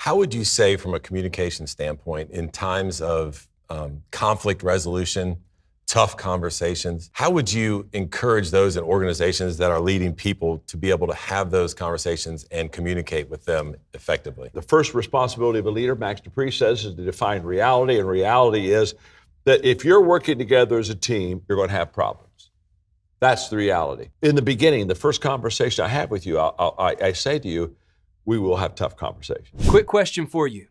How would you say, from a communication standpoint, in times of conflict resolution, tough conversations, how would you encourage those in organizations that are leading people to be able to have those conversations and communicate with them effectively? The first responsibility of a leader, Max Dupree says, is to define reality. And reality is that if you're working together as a team, you're going to have problems. That's the reality. In the beginning, the first conversation I have with you, I say to you, we will have tough conversations. Quick question for you.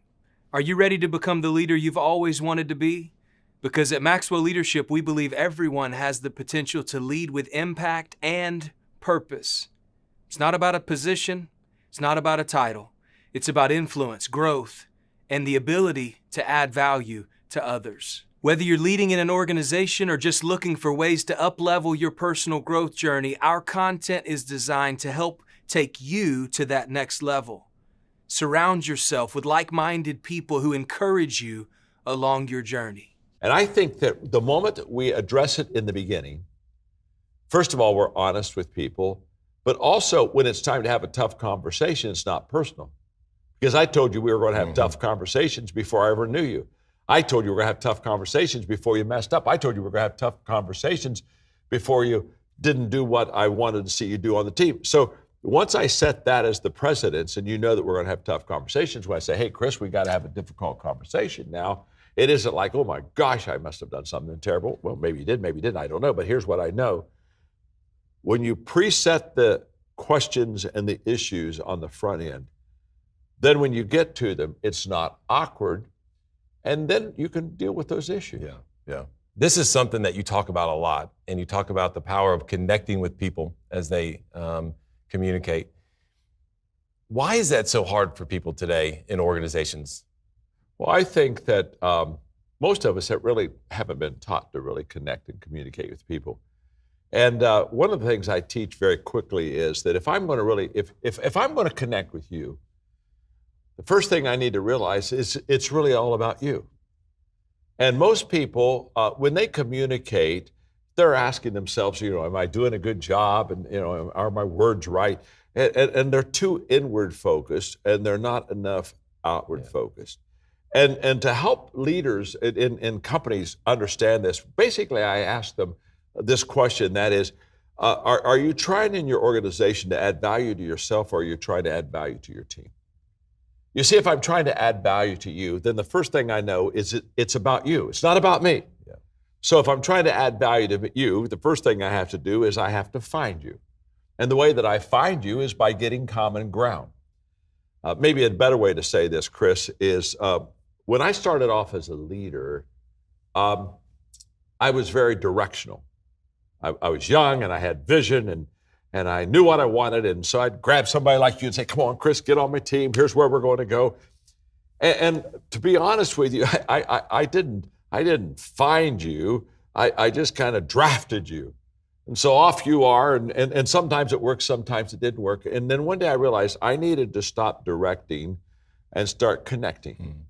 Are you ready to become the leader you've always wanted to be? Because at Maxwell Leadership, we believe everyone has the potential to lead with impact and purpose. It's not about a position. It's not about a title. It's about influence, growth, and the ability to add value to others. Whether you're leading in an organization or just looking for ways to up-level your personal growth journey, our content is designed to help take you to that next level. Surround yourself with like-minded people who encourage you along your journey. And I think that the moment that we address it in the beginning, first of all, we're honest with people, but also when it's time to have a tough conversation, it's not personal. Because I told you we were going to have tough conversations before I ever knew you. I told you we were going to have tough conversations before you messed up. I told you we were going to have tough conversations before you didn't do what I wanted to see you do on the team. So once I set that as the precedence, and you know that we're going to have tough conversations, when I say, hey, Chris, we got to have a difficult conversation now, it isn't like, oh my gosh, I must have done something terrible. Well, maybe you did, maybe you didn't, I don't know. But here's what I know. When you preset the questions and the issues on the front end, then when you get to them, it's not awkward, and then you can deal with those issues. Yeah. This is something that you talk about a lot, and you talk about the power of connecting with people as they communicate. Why is that so hard for people today in organizations? Well, I think that most of us haven't been taught to really connect and communicate with people. And one of the things I teach very quickly is that if I'm going to if I'm going to connect with you, the first thing I need to realize is it's really all about you. And most people, when they communicate, they're asking themselves, am I doing a good job? And, are my words right? And they're too inward focused, and they're not enough outward focused. And to help leaders in companies understand this, basically I ask them this question, that is, are you trying in your organization to add value to yourself, or are you trying to add value to your team? You see, if I'm trying to add value to you, then the first thing I know is it's about you. It's not about me. Yeah. So if I'm trying to add value to you, the first thing I have to do is I have to find you. And the way that I find you is by getting common ground. Maybe a better way to say this, Chris, is when I started off as a leader, I was very directional. I was young and I had vision and I knew what I wanted. And so I'd grab somebody like you and say, come on, Chris, get on my team. Here's where we're going to go. And to be honest with you, I didn't find you. I just kind of drafted you. And so off you are. And sometimes it worked, sometimes it didn't work. And then one day I realized I needed to stop directing and start connecting.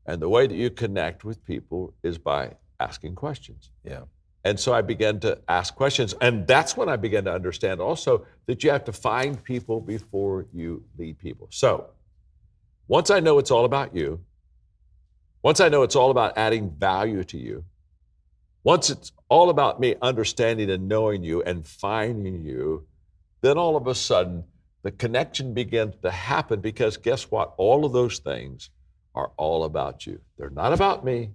And the way that you connect with people is by asking questions. Yeah. And so I began to ask questions. And that's when I began to understand also that you have to find people before you lead people. So once I know it's all about you, once I know it's all about adding value to you, once it's all about me understanding and knowing you and finding you, then all of a sudden the connection begins to happen, because guess what? All of those things are all about you. They're not about me,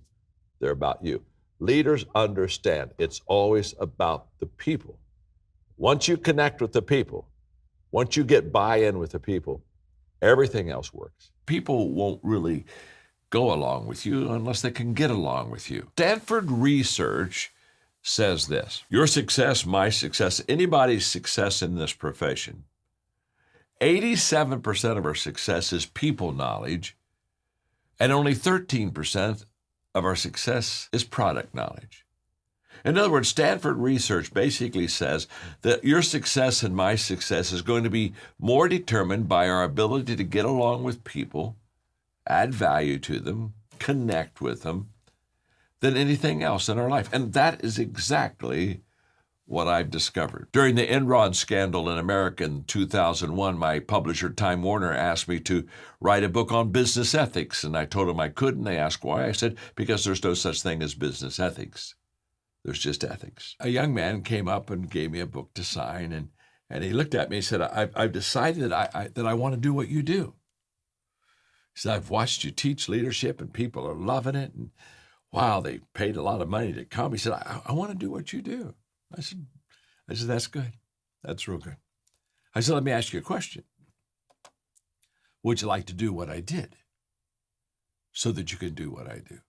they're about you. Leaders understand it's always about the people. Once you connect with the people, once you get buy-in with the people, everything else works. People won't really go along with you unless they can get along with you. Stanford research says this: your success, my success, anybody's success in this profession, 87% of our success is people knowledge, and only 13% of our success is product knowledge. In other words, Stanford research basically says that your success and my success is going to be more determined by our ability to get along with people, add value to them, connect with them, than anything else in our life. And that is exactly what I've discovered. During the Enron scandal in America in 2001, my publisher, Time Warner, asked me to write a book on business ethics, and I told them I couldn't. They asked why. I said, because there's no such thing as business ethics. There's just ethics. A young man came up and gave me a book to sign, and he looked at me and said, I've decided that I want to do what you do. He said, I've watched you teach leadership, and people are loving it, and wow, they paid a lot of money to come. He said, I want to do what you do. I said, that's good. That's real good. I said, let me ask you a question. Would you like to do what I did so that you can do what I do?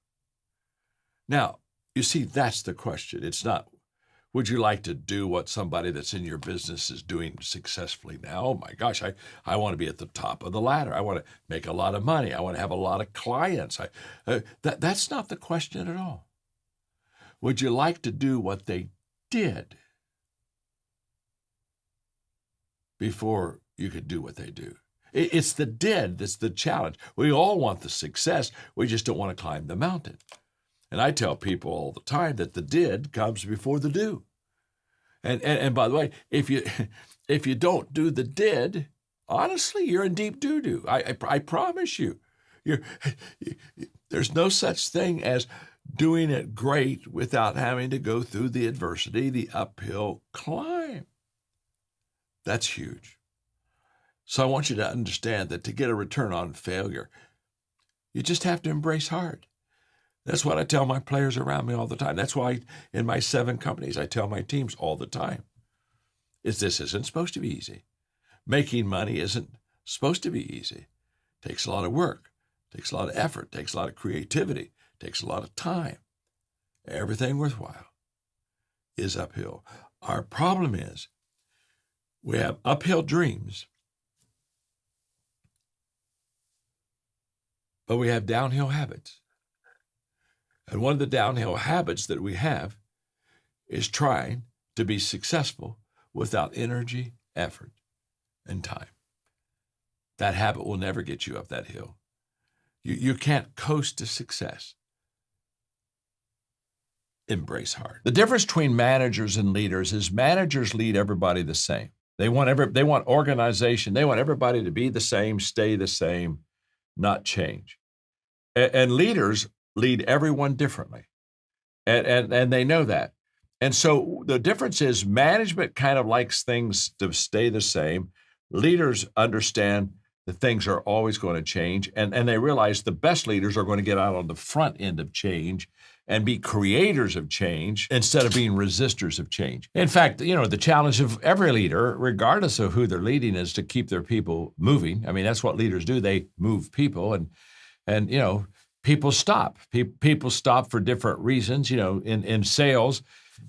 Now, you see, that's the question. It's not, would you like to do what somebody that's in your business is doing successfully now? Oh my gosh, I want to be at the top of the ladder. I want to make a lot of money. I want to have a lot of clients. That's not the question at all. Would you like to do what they did before you could do what they do? It's the did that's the challenge. We all want the success. We just don't want to climb the mountain. And I tell people all the time that the did comes before the do. And by the way, if you don't do the did, honestly, you're in deep doo-doo. I promise you. There's no such thing as doing it great without having to go through the adversity, the uphill climb. That's huge. So I want you to understand that to get a return on failure, you just have to embrace hard. That's what I tell my players around me all the time. That's why in my 7 companies, I tell my teams all the time, this isn't supposed to be easy. Making money isn't supposed to be easy. It takes a lot of work, takes a lot of effort, takes a lot of creativity, takes a lot of time. Everything worthwhile is uphill. Our problem is we have uphill dreams, but we have downhill habits. And one of the downhill habits that we have is trying to be successful without energy, effort, and time. That habit will never get you up that hill. You can't coast to success. Embrace hard. The difference between managers and leaders is managers lead everybody the same. They want organization. They want everybody to be the same, stay the same, not change. And leaders lead everyone differently. And they know that. And so the difference is management kind of likes things to stay the same. Leaders understand that things are always going to change. And they realize the best leaders are going to get out on the front end of change and be creators of change instead of being resistors of change. In fact, the challenge of every leader, regardless of who they're leading, is to keep their people moving. I mean, that's what leaders do. They move people and people stop. People stop for different reasons. In sales,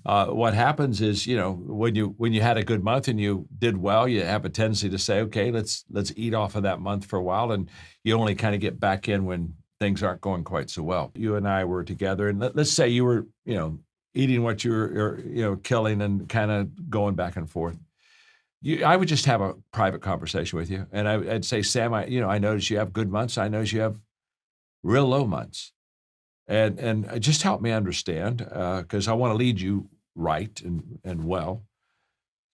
what happens is, when you had a good month and you did well, you have a tendency to say, okay, let's eat off of that month for a while, and you only kind of get back in when things aren't going quite so well. You and I were together, and let's say you were, eating what you were, killing and kind of going back and forth. I would just have a private conversation with you, and I'd say, Sam, I notice you have good months. I notice you have real low months, and just help me understand, because I want to lead you right and well.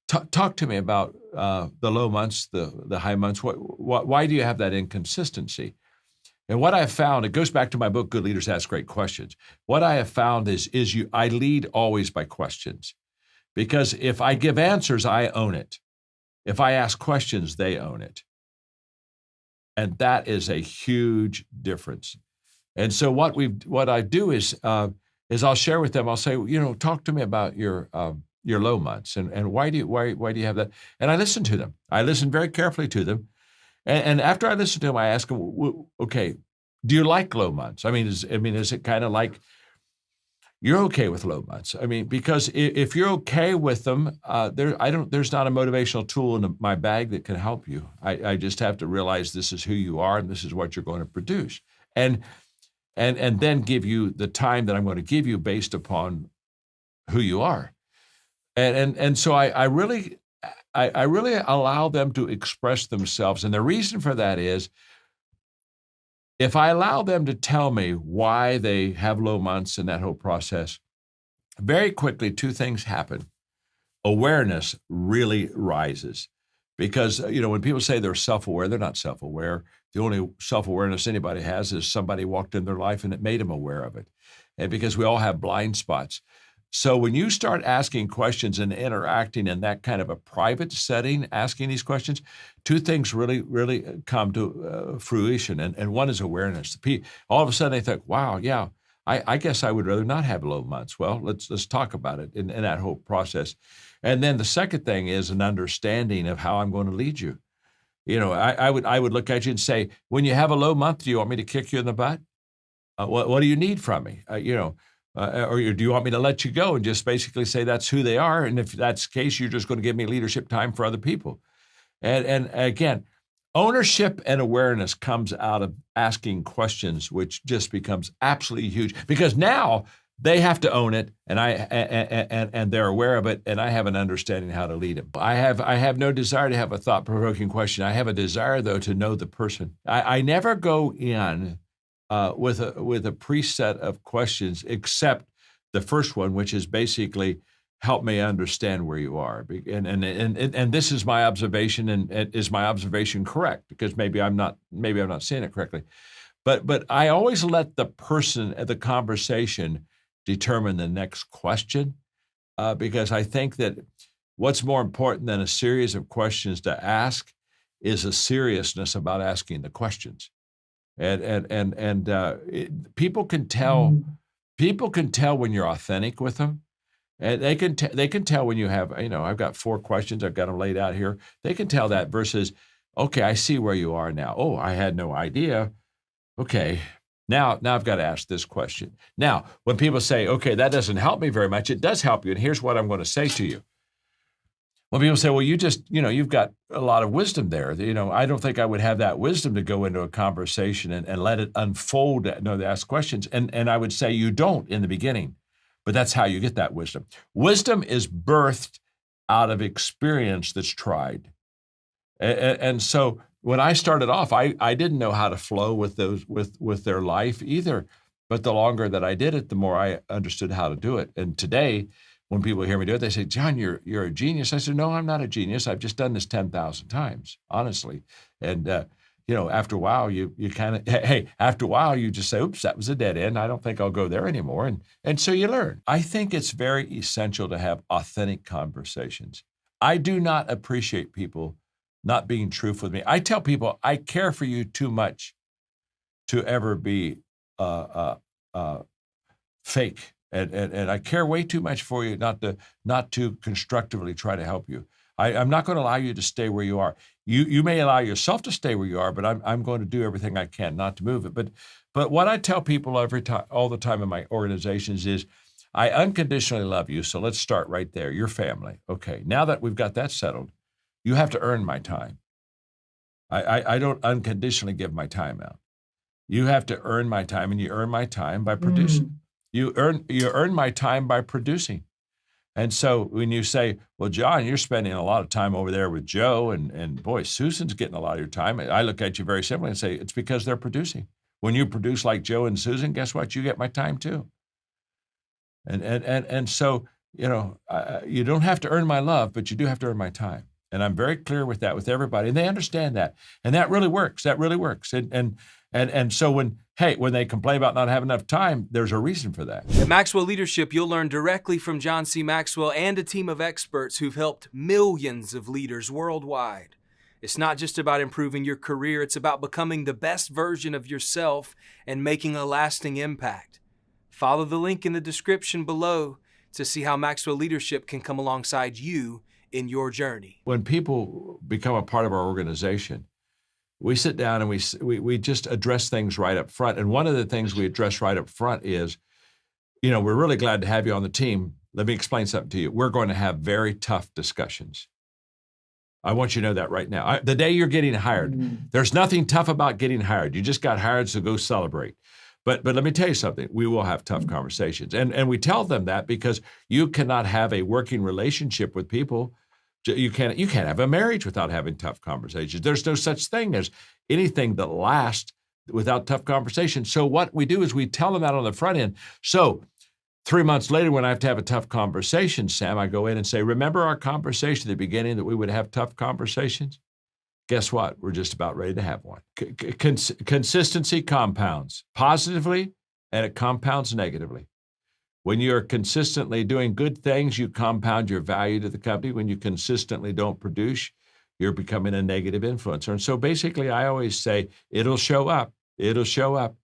Talk to me about the low months, the high months. Why do you have that inconsistency? And what I have found, it goes back to my book, Good Leaders Ask Great Questions. What I have found is I lead always by questions, because if I give answers, I own it. If I ask questions, they own it. And that is a huge difference. And so what I do is I'll share with them. I'll say, talk to me about your low months and why do you have that? And I listen to them. I listen very carefully to them. And after I listen to them, I ask them, okay, do you like low months? Is it kind of like you're okay with low months? Because if you're okay with them, there's not a motivational tool in my bag that can help you. I just have to realize this is who you are and this is what you're going to produce, and then give you the time that I'm going to give you based upon who you are, and so I really allow them to express themselves, and the reason for that is, if I allow them to tell me why they have low months in that whole process, very quickly 2 things happen. awareness really rises. Because, when people say they're self-aware, they're not self-aware. The only self-awareness anybody has is somebody walked in their life and it made them aware of it. And because we all have blind spots. So when you start asking questions and interacting in that kind of a private setting, asking these questions, two things really come to fruition. And one is awareness. All of a sudden they think, wow, yeah, I guess I would rather not have low months. Well, let's talk about it in that whole process. And then the second thing is an understanding of how I'm going to lead you. I would look at you and say, when you have a low month, do you want me to kick you in the butt? What do you need from me? Or do you want me to let you go and just basically say that's who they are? And if that's the case, you're just going to give me leadership time for other people. And again, ownership and awareness comes out of asking questions, which just becomes absolutely huge because now they have to own it, and they're aware of it, and I have an understanding how to lead them. I have no desire to have a thought-provoking question. I have a desire, though, to know the person. I never go in with a preset of questions, except the first one, which is basically help me understand where you are. And this is my observation, and is my observation correct? Because maybe I'm not seeing it correctly. But I always let the person at the conversation determine the next question, because I think that what's more important than a series of questions to ask is a seriousness about asking the questions. People can tell when you're authentic with them, and they can tell when you have, I've got 4 questions, I've got them laid out here. They can tell that versus, okay, I see where you are now. Oh, I had no idea. Okay. Now I've got to ask this question. Now, when people say, okay, that doesn't help me very much, it does help you. And here's what I'm going to say to you. When people say, well, you've got a lot of wisdom there. I don't think I would have that wisdom to go into a conversation and let it unfold, to ask questions. And I would say you don't in the beginning, but that's how you get that wisdom. Wisdom is birthed out of experience that's tried. And so when I started off, I didn't know how to flow with those with their life either. But the longer that I did it, the more I understood how to do it. And today, when people hear me do it, they say, "John, you're a genius." I said, "No, I'm not a genius. I've just done this 10,000 times, honestly." And after a while, after a while, you just say, "Oops, that was a dead end. I don't think I'll go there anymore." And so you learn. I think it's very essential to have authentic conversations. I do not appreciate people not being truthful with me. I tell people I care for you too much to ever be fake, and I care way too much for you not to constructively try to help you. I'm not going to allow you to stay where you are. You may allow yourself to stay where you are, but I'm going to do everything I can not to move it. But what I tell people all the time in my organizations is, I unconditionally love you. So let's start right there. Your family. Okay. Now that we've got that settled, you have to earn my time. I don't unconditionally give my time out. You have to earn my time, and you earn my time by producing. You earn my time by producing. And so when you say, well, John, you're spending a lot of time over there with Joe, and boy, Susan's getting a lot of your time, I look at you very simply and say, it's because they're producing. When you produce like Joe and Susan, guess what? You get my time too. And so, you don't have to earn my love, but you do have to earn my time. And I'm very clear with that with everybody, and they understand that. And that really works. That really works. And so when they complain about not having enough time, there's a reason for that. At Maxwell Leadership, you'll learn directly from John C. Maxwell and a team of experts who've helped millions of leaders worldwide. It's not just about improving your career, it's about becoming the best version of yourself and making a lasting impact. Follow the link in the description below to see how Maxwell Leadership can come alongside you in your journey. When people become a part of our organization, we sit down and we just address things right up front. And one of the things we address right up front is, we're really glad to have you on the team. Let me explain something to you. We're going to have very tough discussions. I want you to know that right now. The day you're getting hired, there's nothing tough about getting hired. You just got hired, so go celebrate. But let me tell you something. We will have tough conversations. And we tell them that because you cannot have a working relationship with people. You can't have a marriage without having tough conversations. There's no such thing as anything that lasts without tough conversations. So what we do is we tell them that on the front end. So 3 months later, when I have to have a tough conversation, Sam, I go in and say, remember our conversation at the beginning that we would have tough conversations? Guess what? We're just about ready to have one. Consistency compounds positively, and it compounds negatively. When you're consistently doing good things, you compound your value to the company. When you consistently don't produce, you're becoming a negative influencer. And so basically, I always say, it'll show up. It'll show up.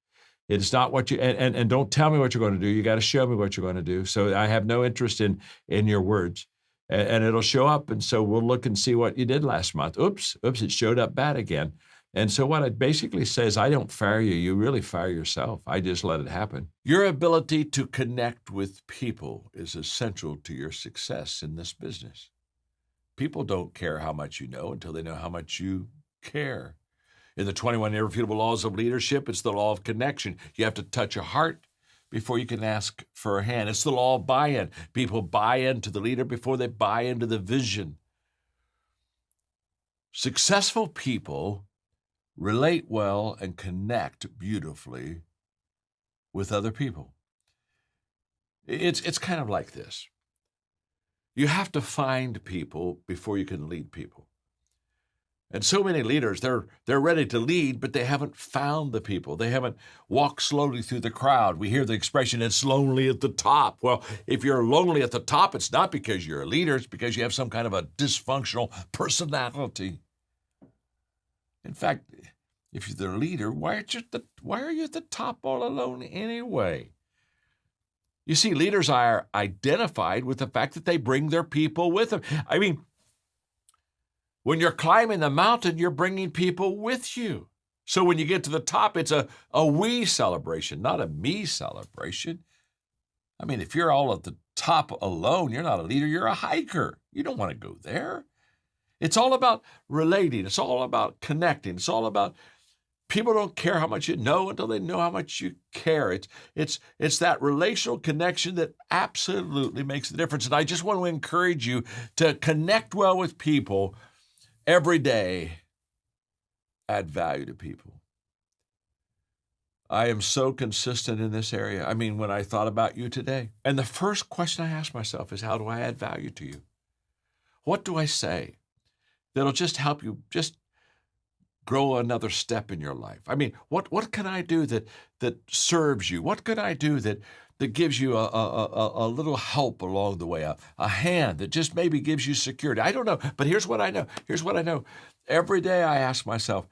It's not what you, and don't tell me what you're going to do. You got to show me what you're going to do. So I have no interest in your words. And it'll show up. And so we'll look and see what you did last month. Oops, it showed up bad again. And so what it basically says, I don't fire you. You really fire yourself. I just let it happen. Your ability to connect with people is essential to your success in this business. People don't care how much you know until they know how much you care. In the 21 Irrefutable Laws of Leadership, it's the law of connection. You have to touch a heart before you can ask for a hand. It's the law of buy-in. People buy into the leader before they buy into the vision. Successful people relate well and connect beautifully with other people. It's kind of like this. You have to find people before you can lead people. And so many leaders, they're ready to lead, but they haven't found the people. They haven't walked slowly through the crowd. We hear the expression, it's lonely at the top. Well, if you're lonely at the top, it's not because you're a leader, it's because you have some kind of a dysfunctional personality. In fact, if you're the leader, why are you at the top all alone anyway? You see, leaders are identified with the fact that they bring their people with them. I mean, when you're climbing the mountain, you're bringing people with you. So when you get to the top, it's a we celebration, not a me celebration. I mean, if you're all at the top alone, you're not a leader, you're a hiker. You don't want to go there. It's all about relating. It's all about connecting. It's all about people don't care how much you know until they know how much you care. It's that relational connection that absolutely makes the difference. And I just want to encourage you to connect well with people every day. Add value to people. I am so consistent in this area. I mean, when I thought about you today, and the first question I asked myself is, how do I add value to you? What do I say that'll just help you just grow another step in your life? I mean, what can I do that serves you? What can I do that gives you a little help along the way, a hand that just maybe gives you security? I don't know, but here's what I know. Here's what I know. Every day I ask myself,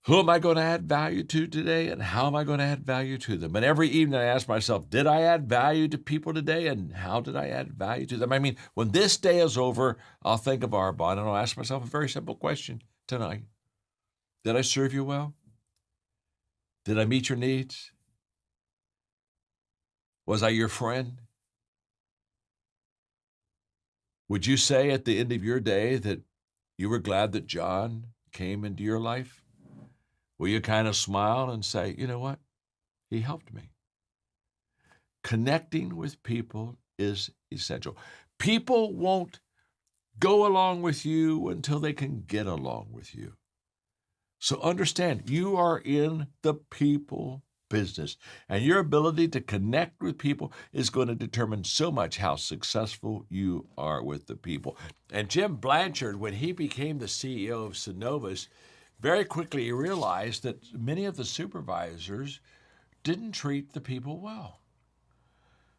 who am I going to add value to today, and how am I going to add value to them? And every evening I ask myself, did I add value to people today, and how did I add value to them? I mean, when this day is over, I'll think of Arbonne, and I'll ask myself a very simple question tonight. Did I serve you well? Did I meet your needs? Was I your friend? Would you say at the end of your day that you were glad that John came into your life? Will you kind of smile and say, you know what? He helped me. Connecting with people is essential. People won't go along with you until they can get along with you. So understand, you are in the people business, and your ability to connect with people is going to determine so much how successful you are with the people. And Jim Blanchard, when he became the CEO of Synovus, very quickly he realized that many of the supervisors didn't treat the people well.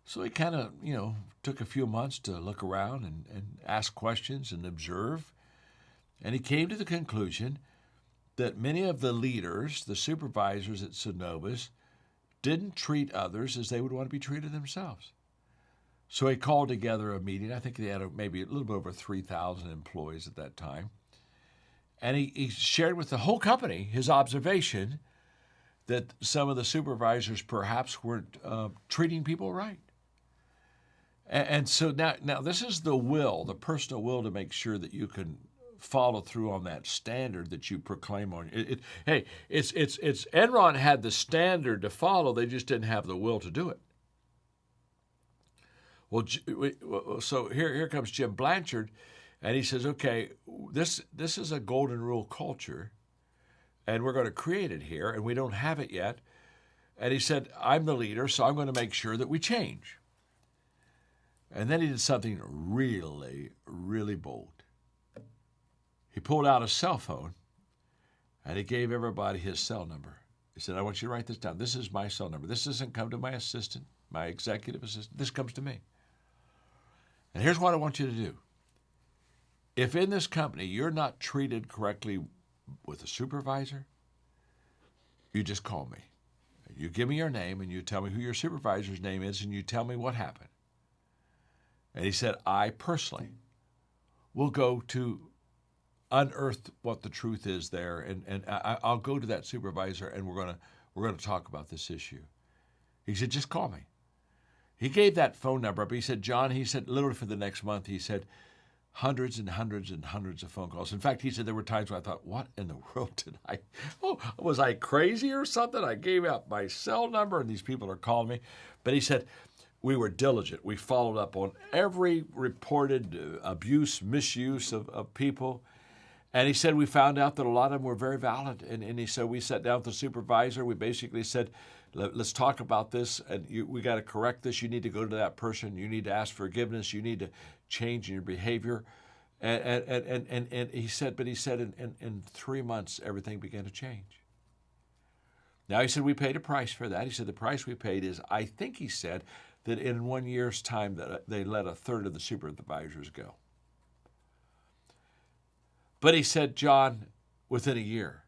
So he kind of, took a few months to look around and ask questions and observe. And he came to the conclusion that many of the leaders, the supervisors at Synovus, didn't treat others as they would want to be treated themselves. So he called together a meeting. I think they had maybe a little bit over 3,000 employees at that time. And he shared with the whole company his observation that some of the supervisors perhaps weren't treating people right. And so now this is the will, the personal will to make sure that you can follow through on that standard that you proclaim on. It's Enron had the standard to follow, they just didn't have the will to do it. Well, so here comes Jim Blanchard, and he says, okay, this is a golden rule culture, and we're going to create it here, and we don't have it yet. And he said, I'm the leader, so I'm going to make sure that we change. And then he did something really, really bold. He pulled out a cell phone and he gave everybody his cell number. He said, I want you to write this down. This is my cell number. This doesn't come to my assistant, my executive assistant. This comes to me. And here's what I want you to do. If in this company you're not treated correctly with a supervisor, you just call me. You give me your name and you tell me who your supervisor's name is and you tell me what happened. And he said, I personally will go to unearth what the truth is there, and I'll go to that supervisor and we're gonna talk about this issue. He said, just call me. He gave that phone number up. He said, John, he said, literally for the next month, he said, hundreds and hundreds and hundreds of phone calls. In fact, he said there were times when I thought, what in the world did I, was I crazy or something? I gave out my cell number and these people are calling me. But he said, we were diligent. We followed up on every reported abuse, misuse of people. And he said we found out that a lot of them were very valid. And he said we sat down with the supervisor. We basically said, let's talk about this. And we got to correct this. You need to go to that person. You need to ask forgiveness. You need to change in your behavior. And he said, in 3 months, everything began to change. Now, he said we paid a price for that. He said the price we paid is, I think he said, that in 1 year's time that they let a third of the supervisors go. But he said, John, within a year,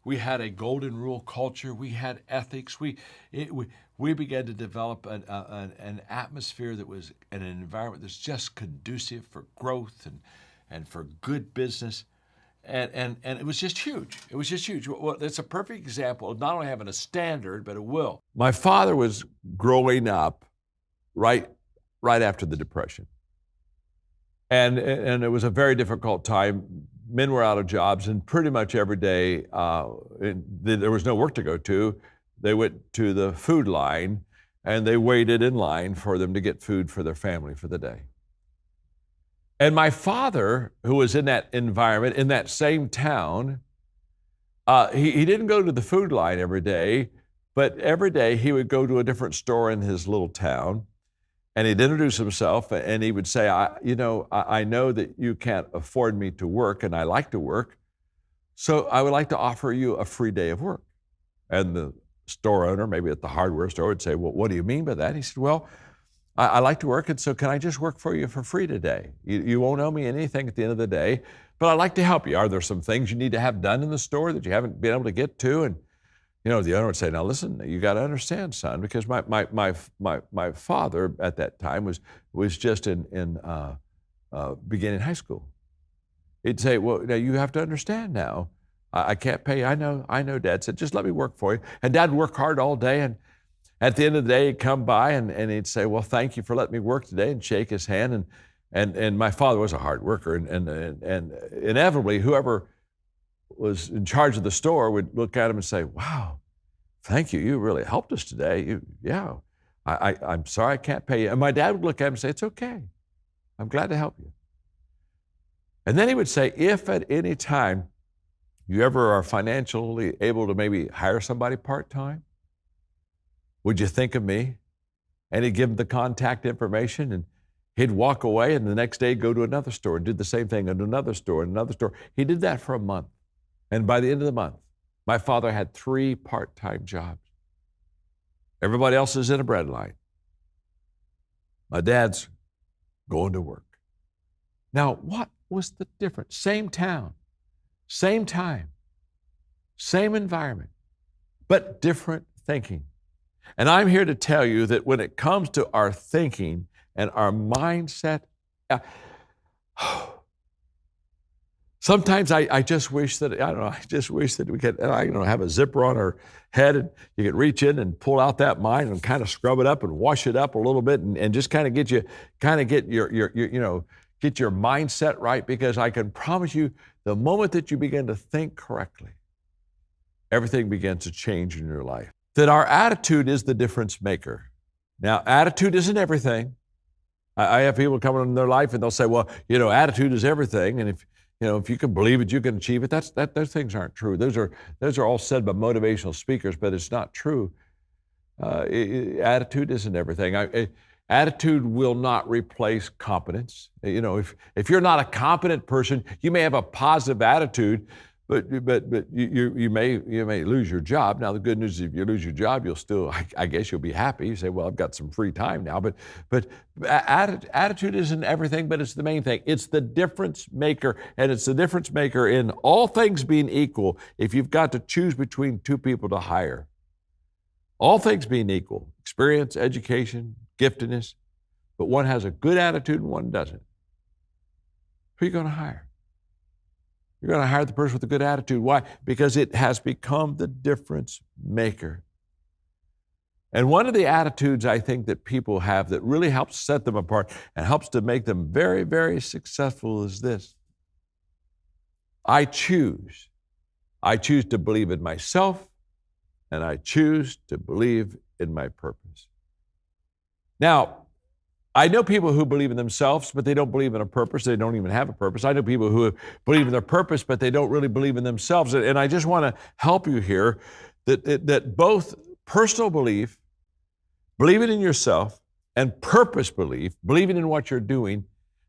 we had a golden rule culture. We had ethics. We began to develop an atmosphere that was an environment that's just conducive for growth and for good business. And it was just huge. It was just huge. Well, it's a perfect example of not only having a standard, but a will. My father was growing up right after the Depression. And it was a very difficult time. Men were out of jobs, and pretty much every day there was no work to go to. They went to the food line, and they waited in line for them to get food for their family for the day. And my father, who was in that environment, in that same town, he didn't go to the food line every day, but every day he would go to a different store in his little town. And he'd introduce himself, and he would say, I know that you can't afford me to work, and I like to work, so I would like to offer you a free day of work. And the store owner, maybe at the hardware store, would say, well, what do you mean by that? He said, well, I like to work, and so can I just work for you for free today? You won't owe me anything at the end of the day, but I'd like to help you. Are there some things you need to have done in the store that you haven't been able to get to? And the owner would say, now listen, you got to understand, son, because my father at that time was just in beginning high school. He'd say, well, now you have to understand now. I can't pay you. I know, Dad said, just let me work for you. And Dad would work hard all day. And at the end of the day, he'd come by and he'd say, well, thank you for letting me work today, and shake his hand. And my father was a hard worker. And inevitably, whoever was in charge of the store would look at him and say, wow, thank you. You really helped us today. I'm sorry I can't pay you. And my dad would look at him and say, it's okay. I'm glad to help you. And then he would say, if at any time you ever are financially able to maybe hire somebody part-time, would you think of me? And he'd give him the contact information, and he'd walk away, and the next day go to another store and do the same thing, and another store and another store. He did that for a month. And by the end of the month, my father had 3 part-time jobs. Everybody else is in a bread line. My dad's going to work. Now, what was the difference? Same town, same time, same environment, but different thinking. And I'm here to tell you that when it comes to our thinking and our mindset, sometimes I just wish that, we could, have a zipper on our head, and you could reach in and pull out that mind and kind of scrub it up and wash it up a little bit and just kind of get your mindset right, because I can promise you, the moment that you begin to think correctly, everything begins to change in your life. That our attitude is the difference maker. Now, attitude isn't everything. I have people come in their life and they'll say, well, attitude is everything. And if you can believe it, you can achieve it. Those things aren't true. Those are all said by motivational speakers, but it's not true. Attitude isn't everything. Attitude will not replace competence. You know, if you're not a competent person, you may have a positive attitude, but you may lose your job. Now the good news is if you lose your job, you'll still, I guess you'll be happy. You say, well, I've got some free time now. But attitude isn't everything, but it's the main thing. It's the difference maker, and it's the difference maker in all things being equal. If you've got to choose between two people to hire, all things being equal, experience, education, giftedness, but one has a good attitude and one doesn't, who are you going to hire? You're going to hire the person with a good attitude. Why? Because it has become the difference maker. And one of the attitudes I think that people have that really helps set them apart and helps to make them very, very successful is this. I choose to believe in myself, and I choose to believe in my purpose. Now, I know people who believe in themselves, but they don't believe in a purpose. They don't even have a purpose. I know people who believe in their purpose, but they don't really believe in themselves. And I just want to help you here that both personal belief, believing in yourself, and purpose belief, believing in what you're doing,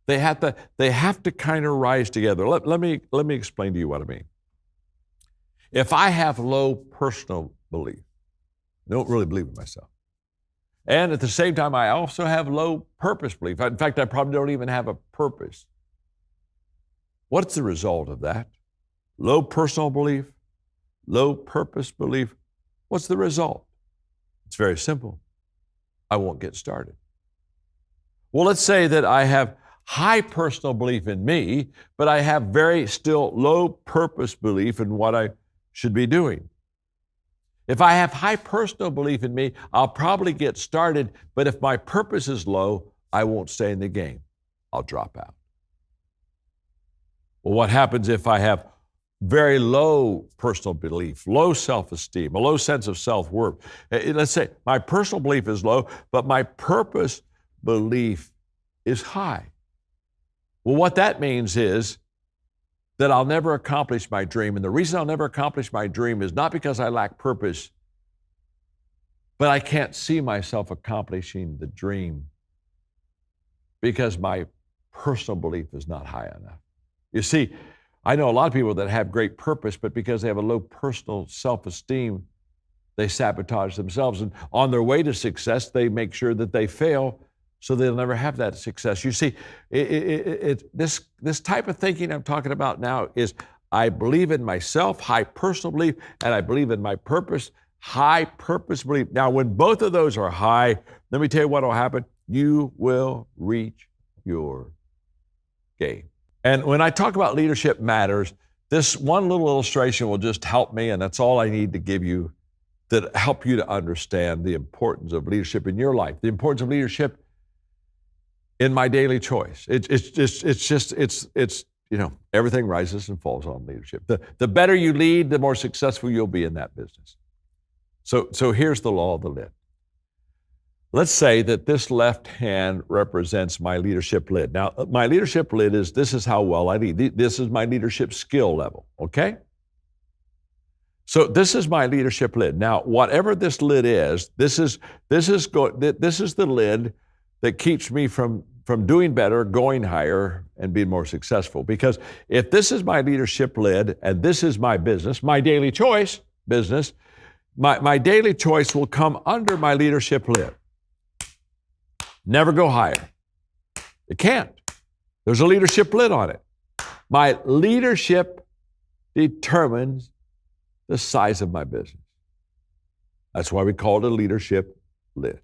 they have to kind of rise together. Let me explain to you what I mean. If I have low personal belief, I don't really believe in myself. And at the same time, I also have low purpose belief. In fact, I probably don't even have a purpose. What's the result of that? Low personal belief, low purpose belief. What's the result? It's very simple. I won't get started. Well, let's say that I have high personal belief in me, but I have very still low purpose belief in what I should be doing. If I have high personal belief in me, I'll probably get started, but if my purpose is low, I won't stay in the game. I'll drop out. Well, what happens if I have very low personal belief, low self-esteem, a low sense of self-worth? Let's say my personal belief is low, but my purpose belief is high. Well, what that means is that I'll never accomplish my dream. And the reason I'll never accomplish my dream is not because I lack purpose, but I can't see myself accomplishing the dream because my personal belief is not high enough. You see, I know a lot of people that have great purpose, but because they have a low personal self-esteem, they sabotage themselves. And on their way to success, they make sure that they fail so they'll never have that success. You see, this type of thinking I'm talking about now is I believe in myself, high personal belief, and I believe in my purpose, high purpose belief. Now, when both of those are high, let me tell you what will happen. You will reach your game. And when I talk about leadership matters, this one little illustration will just help me, and that's all I need to give you that help you to understand the importance of leadership in your life, the importance of leadership in my daily choice. It's you know, everything rises and falls on leadership. The better you lead, the more successful you'll be in that business. So here's the law of the lid. Let's say that this left hand represents my leadership lid. Now, my leadership lid this is how well I lead. This is my leadership skill level, okay? So this is my leadership lid. Now, whatever this lid is, this is the lid that keeps me from doing better, going higher, and being more successful. Because if this is my leadership lid and this is my business, my daily choice business, my daily choice will come under my leadership lid. Never go higher. It can't. There's a leadership lid on it. My leadership determines the size of my business. That's why we call it a leadership lid.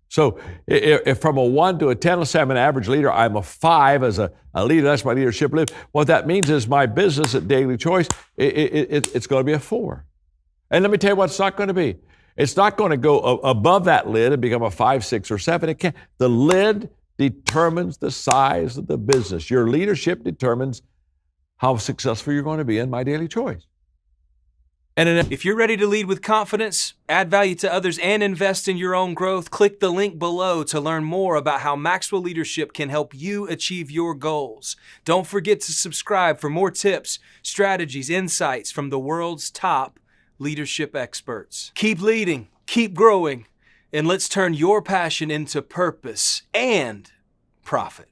So if from a 1 to a 10, let's say I'm an average leader, I'm a 5 as a leader, that's my leadership lid. What that means is my business at Daily Choice, it's going to be a 4. And let me tell you what it's not going to be. It's not going to go above that lid and become a 5, 6, or 7. It can't. The lid determines the size of the business. Your leadership determines how successful you're going to be in my Daily Choice. And if you're ready to lead with confidence, add value to others, and invest in your own growth, click the link below to learn more about how Maxwell Leadership can help you achieve your goals. Don't forget to subscribe for more tips, strategies, insights from the world's top leadership experts. Keep leading, Keep growing, and let's turn your passion into purpose and profit.